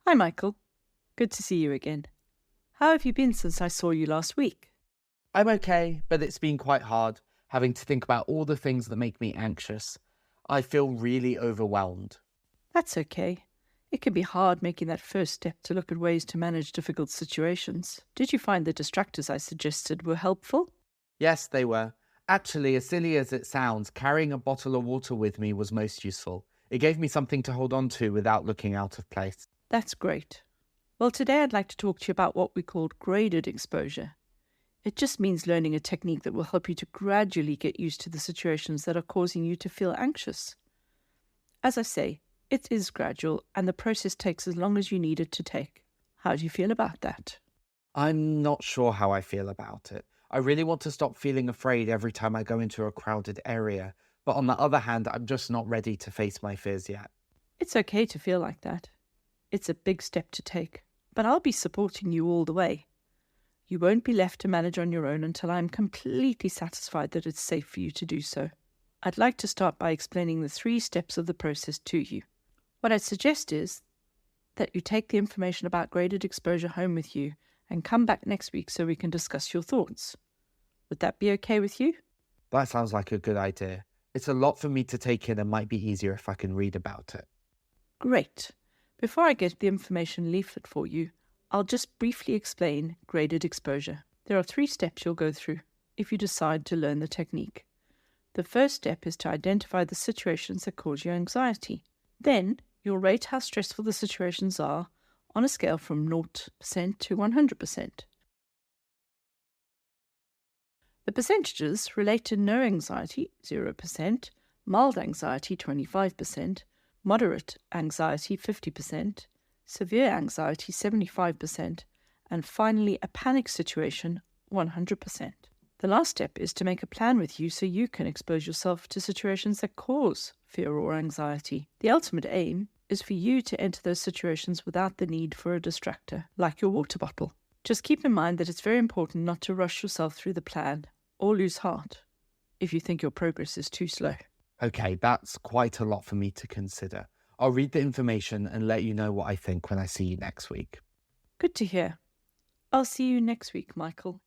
Hi, Michael. Good to see you again. How have you been since I saw you last week? I'm okay, but it's been quite hard having to think about all the things that make me anxious. I feel really overwhelmed. That's okay. It can be hard making that first step to look at ways to manage difficult situations. Did you find the distractors I suggested were helpful? Yes, they were. Actually, as silly as it sounds, carrying a bottle of water with me was most useful. It gave me something to hold on to without looking out of place. That's great. Well, today I'd like to talk to you about what we call graded exposure. It just means learning a technique that will help you to gradually get used to the situations that are causing you to feel anxious. As I say, it is gradual and the process takes as long as you need it to take. How do you feel about that? I'm not sure how I feel about it. I really want to stop feeling afraid every time I go into a crowded area, but on the other hand, I'm just not ready to face my fears yet. It's okay to feel like that. It's a big step to take, but I'll be supporting you all the way. You won't be left to manage on your own until I'm completely satisfied that it's safe for you to do so. I'd like to start by explaining the 3 steps of the process to you. What I'd suggest is that you take the information about graded exposure home with you and come back next week so we can discuss your thoughts. Would that be okay with you? That sounds like a good idea. It's a lot for me to take in and might be easier if I can read about it. Great. Before I get the information leaflet for you, I'll just briefly explain graded exposure. There are 3 steps you'll go through if you decide to learn the technique. The first step is to identify the situations that cause you anxiety. Then you'll rate how stressful the situations are on a scale from 0% to 100%. The percentages relate to no anxiety, 0%, mild anxiety, 25%, moderate anxiety, 50%, severe anxiety, 75%, and finally a panic situation, 100%. The last step is to make a plan with you so you can expose yourself to situations that cause fear or anxiety. The ultimate aim is for you to enter those situations without the need for a distractor, like your water bottle. Just keep in mind that it's very important not to rush yourself through the plan or lose heart if you think your progress is too slow. Okay, that's quite a lot for me to consider. I'll read the information and let you know what I think when I see you next week. Good to hear. I'll see you next week, Michael.